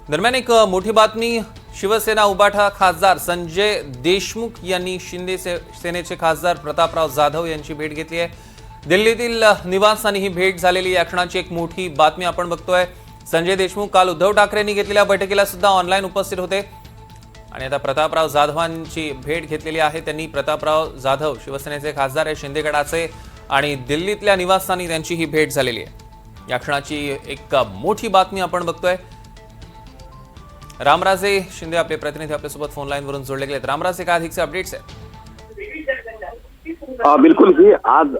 दरम्यान एक मोठी बातमी, शिवसेना उबाठा खासदार संजय देशमुख यांनी शिंदे सेनेचे खासदार प्रतापराव जाधव यांची भेट घेतली आहे। दिल्लीतील निवासस्थानी ही भेट झालेली या क्षणाची एक मोठी बातमी आपण बघतोय। संजय देशमुख काल उद्धव ठाकरेंनी घेतलेल्या बैठकीला सुद्धा ऑनलाईन उपस्थित होते आणि आता प्रतापराव जाधवांची भेट घेतलेली आहे। त्यांनी प्रतापराव जाधव शिवसेनेचे खासदार आहे शिंदे गटाचे आणि दिल्लीतल्या निवासस्थानी त्यांची ही भेट झालेली आहे। या क्षणाची एक मोठी बातमी आपण बघतोय। रामराजे शिंदे आपले प्रतिनिधी आपल्यासोबत फोन लाईन वरून जोडले गेलेत। रामराजे, काय अधिकचे अपडेट्स आहेत? बिलकुल ही आज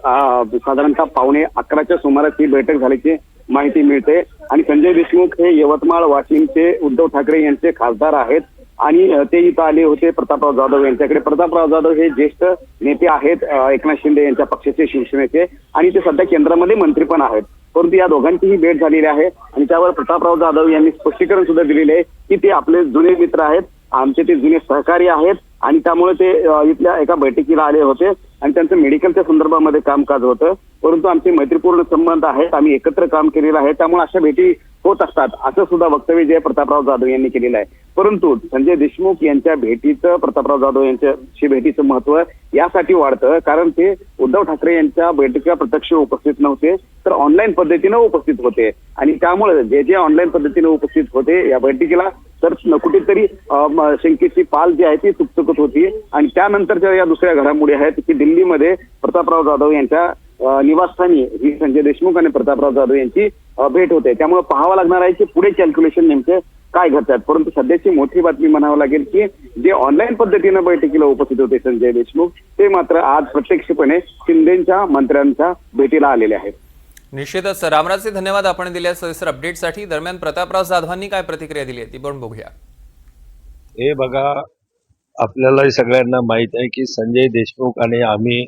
साधारणतः 11:15च्या सुमारास ही बैठक झाल्याची माहिती मिळते आणि संजय देशमुख हे यवतमाळ वाशिमचे उद्धव ठाकरे यांचे खासदार आहेत आणि ते इथं आले होते प्रतापराव जाधव यांच्याकडे। प्रतापराव जाधव हे ज्येष्ठ नेते आहेत एकनाथ शिंदे यांच्या पक्षाचे, शिवसेनेचे, आणि ते सध्या केंद्रामध्ये मंत्री पण आहेत। परंतु या दोघांचीही भेट झालेली आहे आणि त्यावर प्रतापराव जाधव यांनी स्पष्टीकरण सुद्धा दिलेले आहे की ते आपले जुने मित्र आहेत, आमचे ते जुने सहकारी आहेत आणि त्यामुळे ते इथल्या एका बैठकीला आले होते आणि त्यांचं मेडिकलच्या संदर्भामध्ये कामकाज होतं। परंतु आमचे मैत्रीपूर्ण संबंध आहेत, आम्ही एकत्र काम केलेलं आहे, त्यामुळे अशा भेटी होत असतात असं सुद्धा वक्तव्य जे प्रतापराव जाधव यांनी केलेलं आहे। परंतु संजय देशमुख यांच्या भेटीचं, प्रतापराव जाधव यांच्याशी भेटीचं महत्व यासाठी वाढतं कारण ते उद्धव ठाकरे यांच्या बैठकीला प्रत्यक्ष उपस्थित नव्हते तर ऑनलाईन पद्धतीनं उपस्थित होते आणि त्यामुळे जे ऑनलाईन पद्धतीने उपस्थित होते या बैठकीला तर कुठेतरी शंकेची पाल जी आहे ती चुकचुकत होती आणि त्यानंतरच्या या दुसऱ्या घडामोडी आहेत की दिल्लीमध्ये प्रतापराव जाधव यांच्या निवासस्थानी ही संजय देशमुख आणि प्रतापराव जाधव यांची भेट होते। त्यामुळे पाहावं लागणार आहे की पुढे कॅल्क्युलेशन नेमके काय घडतात। परंतु सध्याची मोठी बातमी म्हणावं लागेल की जे ऑनलाईन पद्धतीनं बैठकीला उपस्थित होते संजय देशमुख ते मात्र आज प्रत्यक्षपणे शिंदेच्या मंत्र्यांच्या भेटीला आलेले आहेत। निश्चितच रामराजे, धन्यवाद आपण दिलेल्या सविस्तर अपडेटसाठी। दरम्यान प्रतापराव जाधवांनी काय प्रतिक्रिया दिली आहे ती पण बघूया। हे बघा, आपल्याला सगळ्यांना माहित आहे की संजय देशमुख आणि आम्ही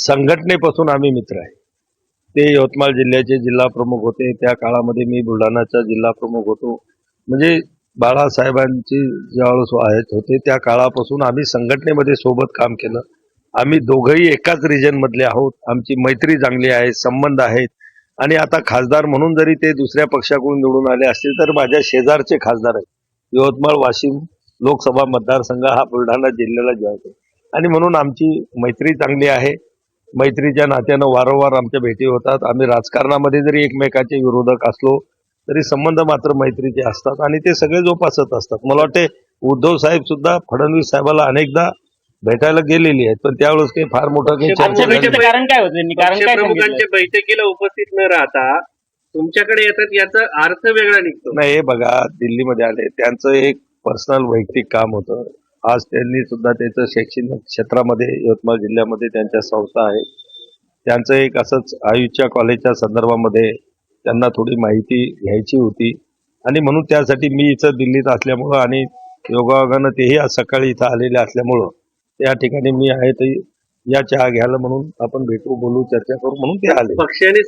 संघटनेपासून आम्ही मित्र आहे। ते यवतमाळ जिल्ह्याचे जिल्हा प्रमुख होते, त्या काळामध्ये मी बुलढाणाचा जिल्हा प्रमुख होतो। म्हणजे बाळासाहेबांची ज्यावेळेस आहेत होते त्या काळापासून आम्ही संघटनेमध्ये सोबत काम केलं। आम्ही दोघंही एकाच रिजन मधले आहोत, आमची मैत्री चांगली आहे, संबंध आहेत आणि आता खासदार म्हणून जरी ते दुसऱ्या पक्षाकडून निवडून आले असतील तर माझ्या शेजारचे खासदार आहेत। यवतमाळ वाशिम लोकसभा मतदारसंघ हा बुलढाणा जिल्ह्याला जवळ आणि म्हणून आमची मैत्री चांगली आहे। मैत्रीच्या नात्यानं वारंवार आमच्या भेटी होतात। आम्ही राजकारणामध्ये जरी एकमेकाचे विरोधक असलो तरी संबंध मात्र मैत्रीचे असतात आणि ते सगळे जोपासत असतात। मला वाटते उद्धव साहेब सुद्धा फडणवीस साहेबाला अनेकदा भेटायला गेलेली आहेत, पण त्यावेळेस काही फार मोठं काही कारण काय होतं, प्रमुखांच्या बैठकीला उपस्थित न राहता तुमच्याकडे येतात याचा अर्थ वेगळा निघतो। नाही, हे बघा, दिल्लीमध्ये आले, त्यांचं एक पर्सनल वैयक्तिक काम होतं। आज त्यांनी सुद्धा त्याचं शैक्षणिक क्षेत्रामध्ये यवतमाळ जिल्ह्यामध्ये त्यांच्या संस्था आहेत, त्यांचं एक असंच आयुषच्या कॉलेजच्या संदर्भामध्ये त्यांना थोडी माहिती घ्यायची होती आणि म्हणून त्यासाठी मी इथं दिल्लीत असल्यामुळं आणि योगायोगानं तेही आज सकाळी इथं आलेले असल्यामुळं त्या ठिकाणी मी आहे तर या चहा घ्यायला म्हणून आपण भेटू, बोलू, चर्चा करू म्हणून ते आले। पक्षाने